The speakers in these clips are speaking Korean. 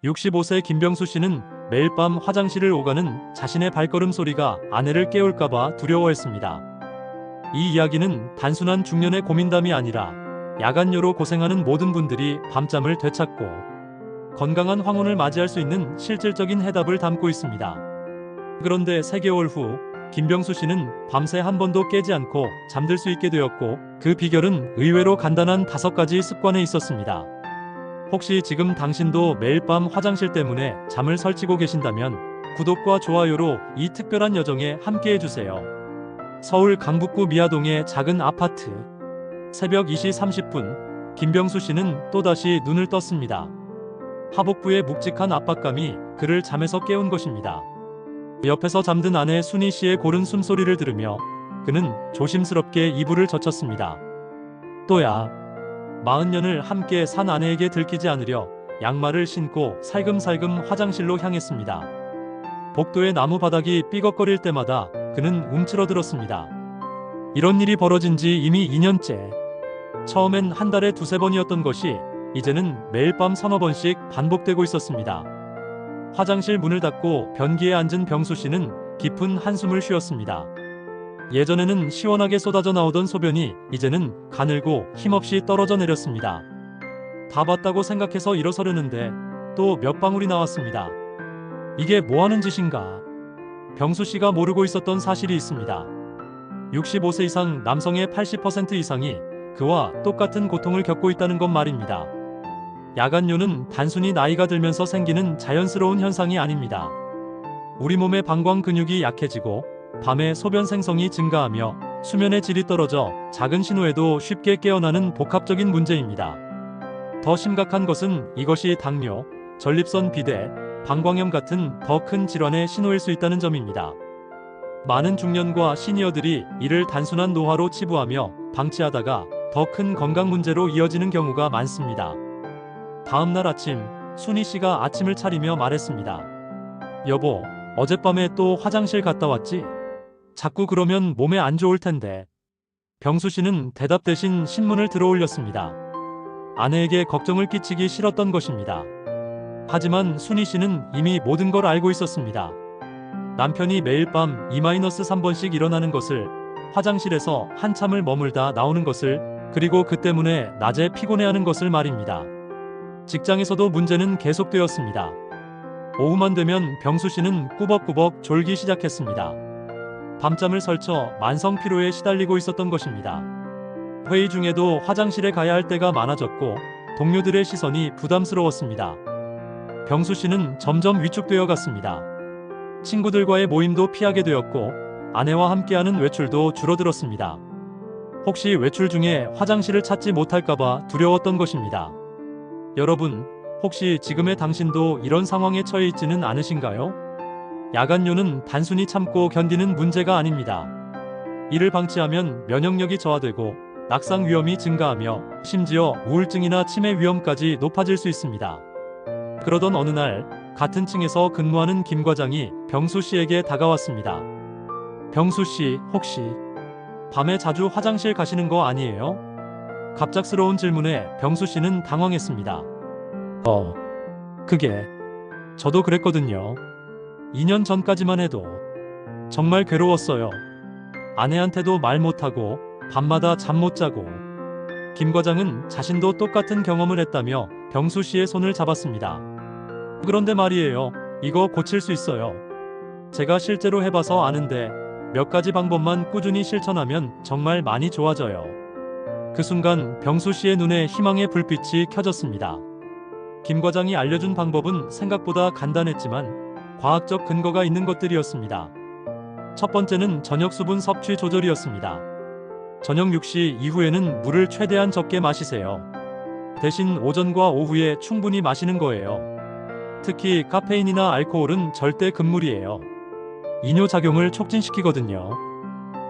65세 김병수 씨는 매일 밤 화장실을 오가는 자신의 발걸음 소리가 아내를 깨울까봐 두려워했습니다. 이 이야기는 단순한 중년의 고민담이 아니라 야간요로 고생하는 모든 분들이 밤잠을 되찾고 건강한 황혼을 맞이할 수 있는 실질적인 해답을 담고 있습니다. 그런데 3개월 후 김병수 씨는 밤새 한 번도 깨지 않고 잠들 수 있게 되었고, 그 비결은 의외로 간단한 5가지 습관에 있었습니다. 혹시 지금 당신도 매일 밤 화장실 때문에 잠을 설치고 계신다면 구독과 좋아요로 이 특별한 여정에 함께해주세요. 서울 강북구 미아동의 작은 아파트. 새벽 2시 30분, 김병수 씨는 또다시 눈을 떴습니다. 하복부의 묵직한 압박감이 그를 잠에서 깨운 것입니다. 옆에서 잠든 아내 순희 씨의 고른 숨소리를 들으며 그는 조심스럽게 이불을 젖혔습니다. 또야. 40년을 함께 산 아내에게 들키지 않으려 양말을 신고 살금살금 화장실로 향했습니다. 복도의 나무 바닥이 삐걱거릴 때마다 그는 움츠러들었습니다. 이런 일이 벌어진 지 이미 2년째. 처음엔 한 달에 2~3번이었던 것이 이제는 매일 밤 3~4번씩 반복되고 있었습니다. 화장실 문을 닫고 변기에 앉은 병수 씨는 깊은 한숨을 쉬었습니다. 예전에는 시원하게 쏟아져 나오던 소변이 이제는 가늘고 힘없이 떨어져 내렸습니다. 다 봤다고 생각해서 일어서려는데 또 몇 방울이 나왔습니다. 이게 뭐하는 짓인가? 병수 씨가 모르고 있었던 사실이 있습니다. 65세 이상 남성의 80% 이상이 그와 똑같은 고통을 겪고 있다는 것 말입니다. 야간요는 단순히 나이가 들면서 생기는 자연스러운 현상이 아닙니다. 우리 몸의 방광 근육이 약해지고 밤에 소변 생성이 증가하며 수면의 질이 떨어져 작은 신호에도 쉽게 깨어나는 복합적인 문제입니다. 더 심각한 것은 이것이 당뇨, 전립선 비대, 방광염 같은 더 큰 질환의 신호일 수 있다는 점입니다. 많은 중년과 시니어들이 이를 단순한 노화로 치부하며 방치하다가 더 큰 건강 문제로 이어지는 경우가 많습니다. 다음날 아침, 순희 씨가 아침을 차리며 말했습니다. 여보, 어젯밤에 또 화장실 갔다 왔지? 자꾸 그러면 몸에 안 좋을 텐데. 병수 씨는 대답 대신 신문을 들어 올렸습니다. 아내에게 걱정을 끼치기 싫었던 것입니다. 하지만 순희 씨는 이미 모든 걸 알고 있었습니다. 남편이 매일 밤 2-3번씩 일어나는 것을, 화장실에서 한참을 머물다 나오는 것을, 그리고 그 때문에 낮에 피곤해하는 것을 말입니다. 직장에서도 문제는 계속되었습니다. 오후만 되면 병수 씨는 꾸벅꾸벅 졸기 시작했습니다. 밤잠을 설쳐 만성 피로에 시달리고 있었던 것입니다. 회의 중에도 화장실에 가야 할 때가 많아졌고 동료들의 시선이 부담스러웠습니다. 병수 씨는 점점 위축되어 갔습니다. 친구들과의 모임도 피하게 되었고 아내와 함께하는 외출도 줄어들었습니다. 혹시 외출 중에 화장실을 찾지 못할까봐 두려웠던 것입니다. 여러분, 혹시 지금의 당신도 이런 상황에 처해 있지는 않으신가요? 야간요는 단순히 참고 견디는 문제가 아닙니다. 이를 방치하면 면역력이 저하되고 낙상 위험이 증가하며 심지어 우울증이나 치매 위험까지 높아질 수 있습니다. 그러던 어느 날 같은 층에서 근무하는 김 과장이 병수 씨에게 다가왔습니다. 병수 씨, 혹시 밤에 자주 화장실 가시는 거 아니에요? 갑작스러운 질문에 병수 씨는 당황했습니다. 그게 저도 그랬거든요. 2년 전까지만 해도 정말 괴로웠어요. 아내한테도 말 못하고 밤마다 잠 못 자고. 김 과장은 자신도 똑같은 경험을 했다며 병수 씨의 손을 잡았습니다. 그런데 말이에요. 이거 고칠 수 있어요. 제가 실제로 해봐서 아는데 몇 가지 방법만 꾸준히 실천하면 정말 많이 좋아져요. 그 순간 병수 씨의 눈에 희망의 불빛이 켜졌습니다. 김 과장이 알려준 방법은 생각보다 간단했지만 과학적 근거가 있는 것들이었습니다. 첫 번째는 저녁 수분 섭취 조절이었습니다. 저녁 6시 이후에는 물을 최대한 적게 마시세요. 대신 오전과 오후에 충분히 마시는 거예요. 특히 카페인이나 알코올은 절대 금물이에요. 이뇨작용을 촉진시키거든요.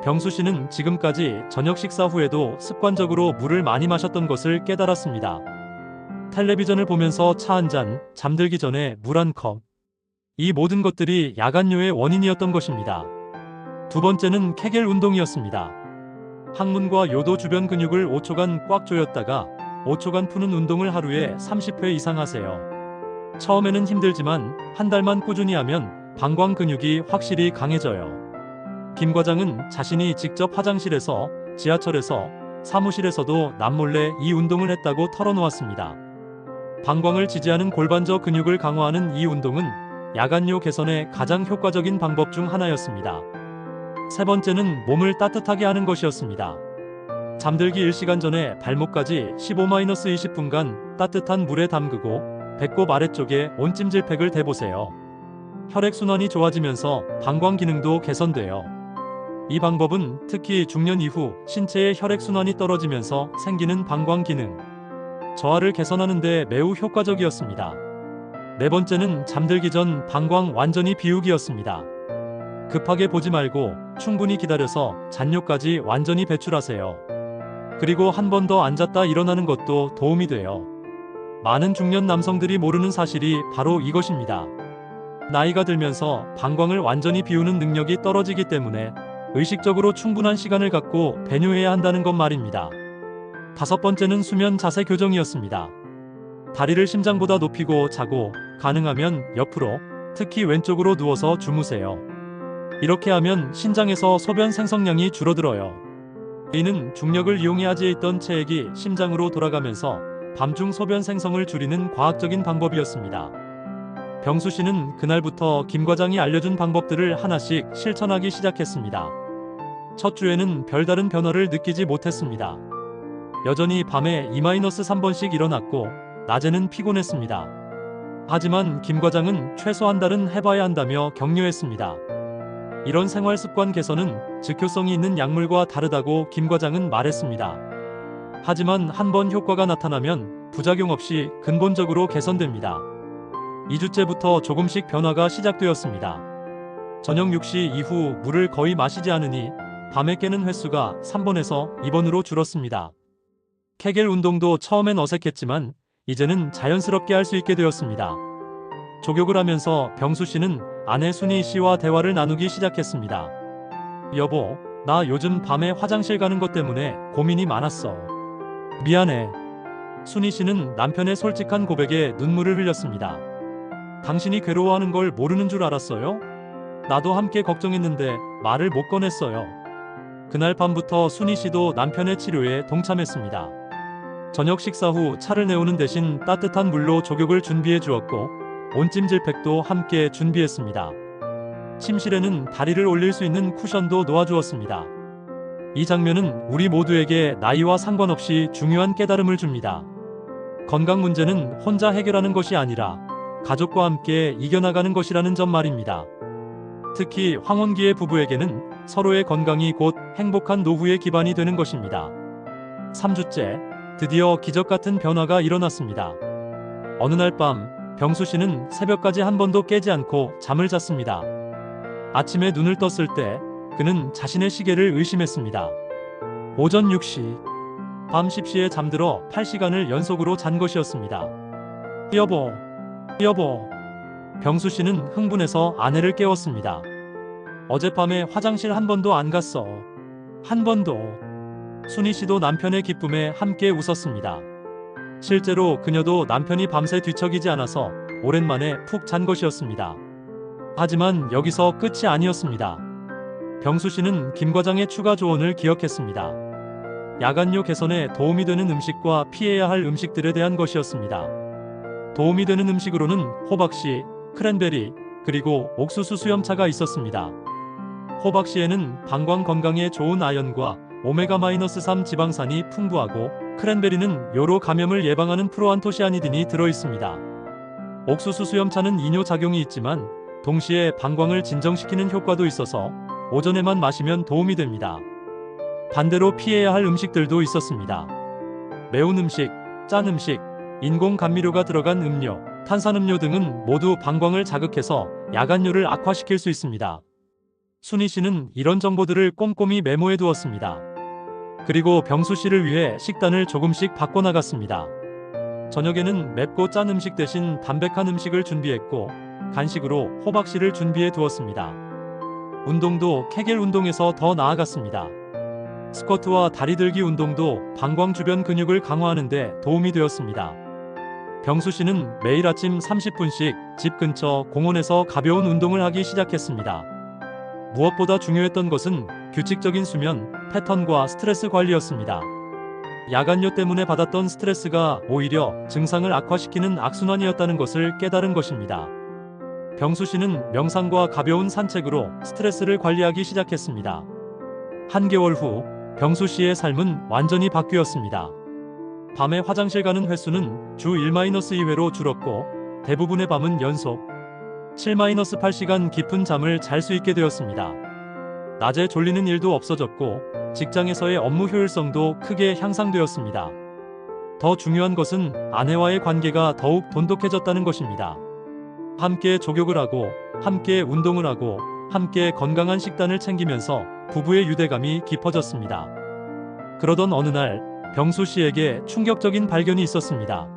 병수 씨는 지금까지 저녁 식사 후에도 습관적으로 물을 많이 마셨던 것을 깨달았습니다. 텔레비전을 보면서 차 한 잔, 잠들기 전에 물 한 컵. 이 모든 것들이 야간요의 원인이었던 것입니다. 두 번째는 케겔 운동이었습니다. 항문과 요도 주변 근육을 5초간 꽉 조였다가 5초간 푸는 운동을 하루에 30회 이상 하세요. 처음에는 힘들지만 한 달만 꾸준히 하면 방광 근육이 확실히 강해져요. 김 과장은 자신이 직접 화장실에서, 지하철에서, 사무실에서도 남몰래 이 운동을 했다고 털어놓았습니다. 방광을 지지하는 골반저 근육을 강화하는 이 운동은 야간요 개선에 가장 효과적인 방법 중 하나였습니다. 세 번째는 몸을 따뜻하게 하는 것이었습니다. 잠들기 1시간 전에 발목까지 15-20분간 따뜻한 물에 담그고 배꼽 아래쪽에 온찜질팩을 대보세요. 혈액순환이 좋아지면서 방광 기능도 개선돼요. 이 방법은 특히 중년 이후 신체의 혈액순환이 떨어지면서 생기는 방광 기능 저하를 개선하는 데 매우 효과적이었습니다. 네 번째는 잠들기 전 방광 완전히 비우기였습니다. 급하게 보지 말고 충분히 기다려서 잔뇨까지 완전히 배출하세요. 그리고 한 번 더 앉았다 일어나는 것도 도움이 돼요. 많은 중년 남성들이 모르는 사실이 바로 이것입니다. 나이가 들면서 방광을 완전히 비우는 능력이 떨어지기 때문에 의식적으로 충분한 시간을 갖고 배뇨해야 한다는 것 말입니다. 다섯 번째는 수면 자세 교정이었습니다. 다리를 심장보다 높이고 자고 가능하면 옆으로, 특히 왼쪽으로 누워서 주무세요. 이렇게 하면 신장에서 소변 생성량이 줄어들어요. 이는 중력을 이용해 하지에 있던 체액이 심장으로 돌아가면서 밤중 소변 생성을 줄이는 과학적인 방법이었습니다. 병수 씨는 그날부터 김 과장이 알려준 방법들을 하나씩 실천하기 시작했습니다. 첫 주에는 별다른 변화를 느끼지 못했습니다. 여전히 밤에 2-3번씩 일어났고 낮에는 피곤했습니다. 하지만 김 과장은 최소 한 달은 해봐야 한다며 격려했습니다. 이런 생활 습관 개선은 즉효성이 있는 약물과 다르다고 김 과장은 말했습니다. 하지만 한번 효과가 나타나면 부작용 없이 근본적으로 개선됩니다. 2주째부터 조금씩 변화가 시작되었습니다. 저녁 6시 이후 물을 거의 마시지 않으니 밤에 깨는 횟수가 3번에서 2번으로 줄었습니다. 케겔 운동도 처음엔 어색했지만 이제는 자연스럽게 할 수 있게 되었습니다. 족욕을 하면서 병수 씨는 아내 순희 씨와 대화를 나누기 시작했습니다. 여보, 나 요즘 밤에 화장실 가는 것 때문에 고민이 많았어. 미안해. 순희 씨는 남편의 솔직한 고백에 눈물을 흘렸습니다. 당신이 괴로워하는 걸 모르는 줄 알았어요? 나도 함께 걱정했는데 말을 못 꺼냈어요. 그날 밤부터 순희 씨도 남편의 치료에 동참했습니다. 저녁 식사 후 차를 내오는 대신 따뜻한 물로 족욕을 준비해 주었고 온찜질팩도 함께 준비했습니다. 침실에는 다리를 올릴 수 있는 쿠션도 놓아주었습니다. 이 장면은 우리 모두에게 나이와 상관없이 중요한 깨달음을 줍니다. 건강 문제는 혼자 해결하는 것이 아니라 가족과 함께 이겨나가는 것이라는 점 말입니다. 특히 황혼기의 부부에게는 서로의 건강이 곧 행복한 노후의 기반이 되는 것입니다. 3주째, 드디어 기적같은 변화가 일어났습니다. 어느 날 밤, 병수 씨는 새벽까지 한 번도 깨지 않고 잠을 잤습니다. 아침에 눈을 떴을 때 그는 자신의 시계를 의심했습니다. 오전 6시, 밤 10시에 잠들어 8시간을 연속으로 잔 것이었습니다. 여보, 여보. 병수 씨는 흥분해서 아내를 깨웠습니다. 어젯밤에 화장실 한 번도 안 갔어. 한 번도. 순희 씨도 남편의 기쁨에 함께 웃었습니다. 실제로 그녀도 남편이 밤새 뒤척이지 않아서 오랜만에 푹 잔 것이었습니다. 하지만 여기서 끝이 아니었습니다. 병수 씨는 김 과장의 추가 조언을 기억했습니다. 야간요 개선에 도움이 되는 음식과 피해야 할 음식들에 대한 것이었습니다. 도움이 되는 음식으로는 호박씨, 크랜베리, 그리고 옥수수 수염차가 있었습니다. 호박씨에는 방광 건강에 좋은 아연과 오메가-3 지방산이 풍부하고 크랜베리는 요로 감염을 예방하는 프로안토시아니딘이 들어있습니다. 옥수수 수염차는 이뇨작용이 있지만 동시에 방광을 진정시키는 효과도 있어서 오전에만 마시면 도움이 됩니다. 반대로 피해야 할 음식들도 있었습니다. 매운 음식, 짠 음식, 인공 감미료가 들어간 음료, 탄산음료 등은 모두 방광을 자극해서 야간요를 악화시킬 수 있습니다. 순희 씨는 이런 정보들을 꼼꼼히 메모해 두었습니다. 그리고 병수 씨를 위해 식단을 조금씩 바꿔나갔습니다. 저녁에는 맵고 짠 음식 대신 담백한 음식을 준비했고 간식으로 호박씨를 준비해 두었습니다. 운동도 케겔 운동에서 더 나아갔습니다. 스쿼트와 다리 들기 운동도 방광 주변 근육을 강화하는 데 도움이 되었습니다. 병수 씨는 매일 아침 30분씩 집 근처 공원에서 가벼운 운동을 하기 시작했습니다. 무엇보다 중요했던 것은 규칙적인 수면 패턴과 스트레스 관리였습니다. 야간요 때문에 받았던 스트레스가 오히려 증상을 악화시키는 악순환이었다는 것을 깨달은 것입니다. 병수 씨는 명상과 가벼운 산책으로 스트레스를 관리하기 시작했습니다. 한개월 후 병수 씨의 삶은 완전히 바뀌었습니다. 밤에 화장실 가는 횟수는 주 1-2회로 줄었고 대부분의 밤은 연속 7-8시간 깊은 잠을 잘 수 있게 되었습니다. 낮에 졸리는 일도 없어졌고 직장에서의 업무 효율성도 크게 향상되었습니다. 더 중요한 것은 아내와의 관계가 더욱 돈독해졌다는 것입니다. 함께 족욕을 하고 함께 운동을 하고 함께 건강한 식단을 챙기면서 부부의 유대감이 깊어졌습니다. 그러던 어느 날 병수 씨에게 충격적인 발견이 있었습니다.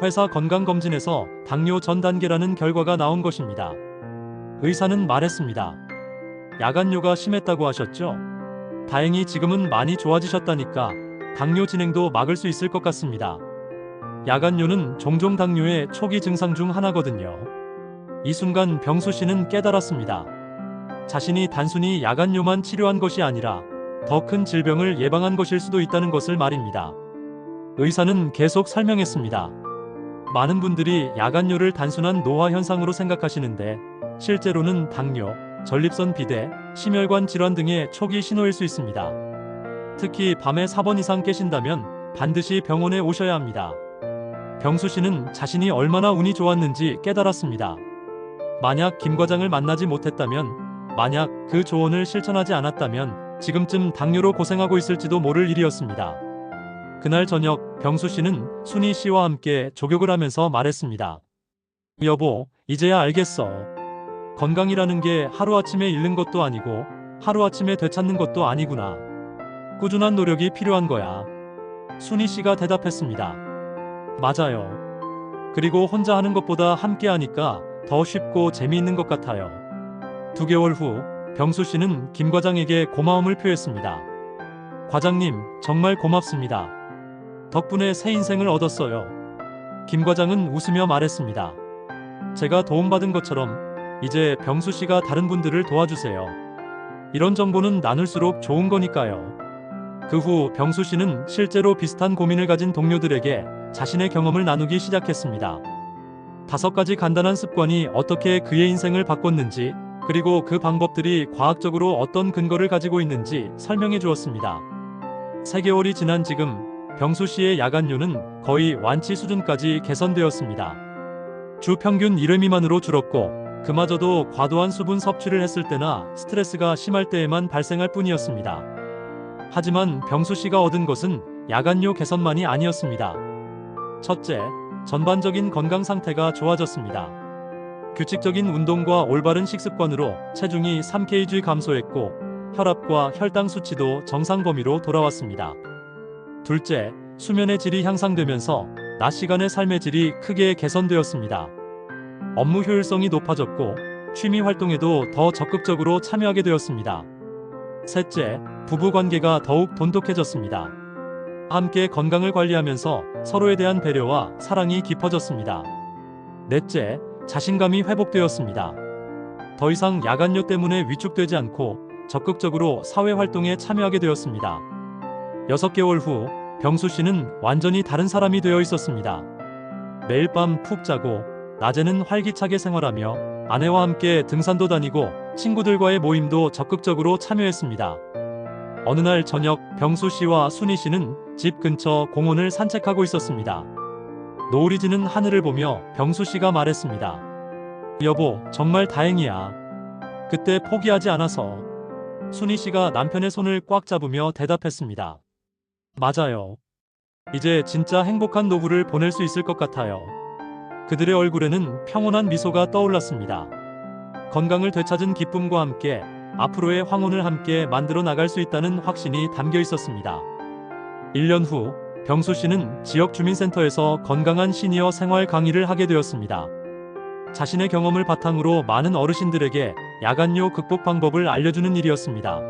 회사 건강검진에서 당뇨 전 단계라는 결과가 나온 것입니다. 의사는 말했습니다. 야간요가 심했다고 하셨죠? 다행히 지금은 많이 좋아지셨다니까 당뇨 진행도 막을 수 있을 것 같습니다. 야간요는 종종 당뇨의 초기 증상 중 하나거든요. 이 순간 병수 씨는 깨달았습니다. 자신이 단순히 야간요만 치료한 것이 아니라 더 큰 질병을 예방한 것일 수도 있다는 것을 말입니다. 의사는 계속 설명했습니다. 많은 분들이 야간요를 단순한 노화 현상으로 생각하시는데 실제로는 당뇨, 전립선 비대, 심혈관 질환 등의 초기 신호일 수 있습니다. 특히 밤에 4번 이상 깨신다면 반드시 병원에 오셔야 합니다. 병수 씨는 자신이 얼마나 운이 좋았는지 깨달았습니다. 만약 김 과장을 만나지 못했다면, 만약 그 조언을 실천하지 않았다면 지금쯤 당뇨로 고생하고 있을지도 모를 일이었습니다. 그날 저녁 병수 씨는 순희 씨와 함께 족욕을 하면서 말했습니다. 여보, 이제야 알겠어. 건강이라는 게 하루아침에 잃는 것도 아니고 하루아침에 되찾는 것도 아니구나. 꾸준한 노력이 필요한 거야. 순희 씨가 대답했습니다. 맞아요. 그리고 혼자 하는 것보다 함께 하니까 더 쉽고 재미있는 것 같아요. 2개월 후 병수 씨는 김 과장에게 고마움을 표했습니다. 과장님, 정말 고맙습니다. 덕분에 새 인생을 얻었어요. 김 과장은 웃으며 말했습니다. 제가 도움받은 것처럼 이제 병수 씨가 다른 분들을 도와주세요. 이런 정보는 나눌수록 좋은 거니까요. 그 후 병수 씨는 실제로 비슷한 고민을 가진 동료들에게 자신의 경험을 나누기 시작했습니다. 5가지 간단한 습관이 어떻게 그의 인생을 바꿨는지, 그리고 그 방법들이 과학적으로 어떤 근거를 가지고 있는지 설명해 주었습니다. 3개월이 지난 지금 병수 씨의 야간요는 거의 완치 수준까지 개선되었습니다. 주 평균 1회 미만으로 줄었고 그마저도 과도한 수분 섭취를 했을 때나 스트레스가 심할 때에만 발생할 뿐이었습니다. 하지만 병수 씨가 얻은 것은 야간요 개선만이 아니었습니다. 첫째, 전반적인 건강 상태가 좋아졌습니다. 규칙적인 운동과 올바른 식습관으로 체중이 3kg 감소했고 혈압과 혈당 수치도 정상 범위로 돌아왔습니다. 둘째, 수면의 질이 향상되면서 낮 시간의 삶의 질이 크게 개선되었습니다. 업무 효율성이 높아졌고 취미 활동에도 더 적극적으로 참여하게 되었습니다. 셋째, 부부 관계가 더욱 돈독해졌습니다. 함께 건강을 관리하면서 서로에 대한 배려와 사랑이 깊어졌습니다. 넷째, 자신감이 회복되었습니다. 더 이상 야간요 때문에 위축되지 않고 적극적으로 사회활동에 참여하게 되었습니다. 6개월 후 병수 씨는 완전히 다른 사람이 되어 있었습니다. 매일 밤 푹 자고 낮에는 활기차게 생활하며 아내와 함께 등산도 다니고 친구들과의 모임도 적극적으로 참여했습니다. 어느 날 저녁 병수 씨와 순희 씨는 집 근처 공원을 산책하고 있었습니다. 노을이 지는 하늘을 보며 병수 씨가 말했습니다. 여보, 정말 다행이야. 그때 포기하지 않아서. 순희 씨가 남편의 손을 꽉 잡으며 대답했습니다. 맞아요. 이제 진짜 행복한 노후를 보낼 수 있을 것 같아요. 그들의 얼굴에는 평온한 미소가 떠올랐습니다. 건강을 되찾은 기쁨과 함께 앞으로의 황혼을 함께 만들어 나갈 수 있다는 확신이 담겨 있었습니다. 1년 후 병수 씨는 지역 주민센터에서 건강한 시니어 생활 강의를 하게 되었습니다. 자신의 경험을 바탕으로 많은 어르신들에게 야간요 극복 방법을 알려주는 일이었습니다.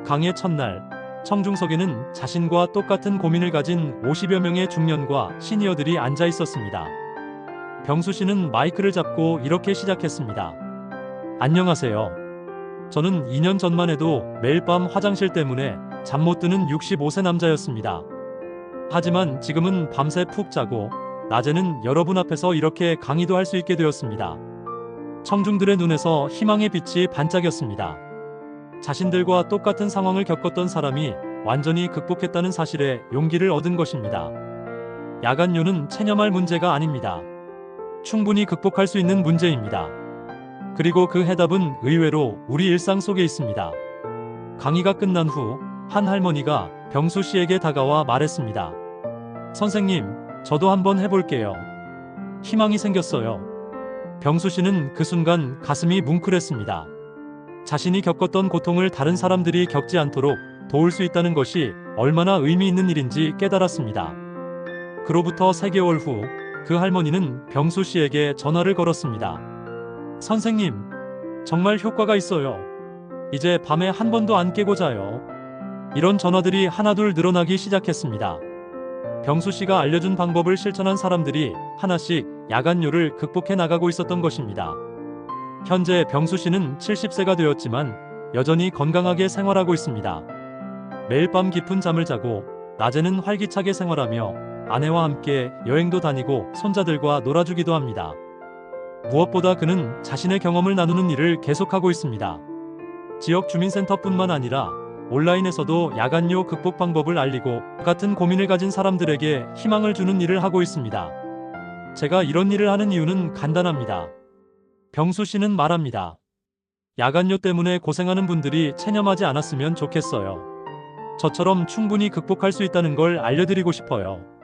강의 첫날, 청중석에는 자신과 똑같은 고민을 가진 50여 명의 중년과 시니어들이 앉아 있었습니다. 병수 씨는 마이크를 잡고 이렇게 시작했습니다. 안녕하세요. 저는 2년 전만 해도 매일 밤 화장실 때문에 잠 못 드는 65세 남자였습니다. 하지만 지금은 밤새 푹 자고 낮에는 여러분 앞에서 이렇게 강의도 할 수 있게 되었습니다. 청중들의 눈에서 희망의 빛이 반짝였습니다. 자신들과 똑같은 상황을 겪었던 사람이 완전히 극복했다는 사실에 용기를 얻은 것입니다. 야간요는 체념할 문제가 아닙니다. 충분히 극복할 수 있는 문제입니다. 그리고 그 해답은 의외로 우리 일상 속에 있습니다. 강의가 끝난 후 한 할머니가 병수 씨에게 다가와 말했습니다. 선생님, 저도 한번 해볼게요. 희망이 생겼어요. 병수 씨는 그 순간 가슴이 뭉클했습니다. 자신이 겪었던 고통을 다른 사람들이 겪지 않도록 도울 수 있다는 것이 얼마나 의미 있는 일인지 깨달았습니다. 그로부터 3개월 후 그 할머니는 병수 씨에게 전화를 걸었습니다. 선생님, 정말 효과가 있어요. 이제 밤에 한 번도 안 깨고 자요. 이런 전화들이 하나둘 늘어나기 시작했습니다. 병수 씨가 알려준 방법을 실천한 사람들이 하나씩 야간요를 극복해 나가고 있었던 것입니다. 현재 병수 씨는 70세가 되었지만 여전히 건강하게 생활하고 있습니다. 매일 밤 깊은 잠을 자고 낮에는 활기차게 생활하며 아내와 함께 여행도 다니고 손자들과 놀아주기도 합니다. 무엇보다 그는 자신의 경험을 나누는 일을 계속하고 있습니다. 지역 주민센터뿐만 아니라 온라인에서도 야간요 극복 방법을 알리고 같은 고민을 가진 사람들에게 희망을 주는 일을 하고 있습니다. 제가 이런 일을 하는 이유는 간단합니다. 병수 씨는 말합니다. 야간요 때문에 고생하는 분들이 체념하지 않았으면 좋겠어요. 저처럼 충분히 극복할 수 있다는 걸 알려드리고 싶어요.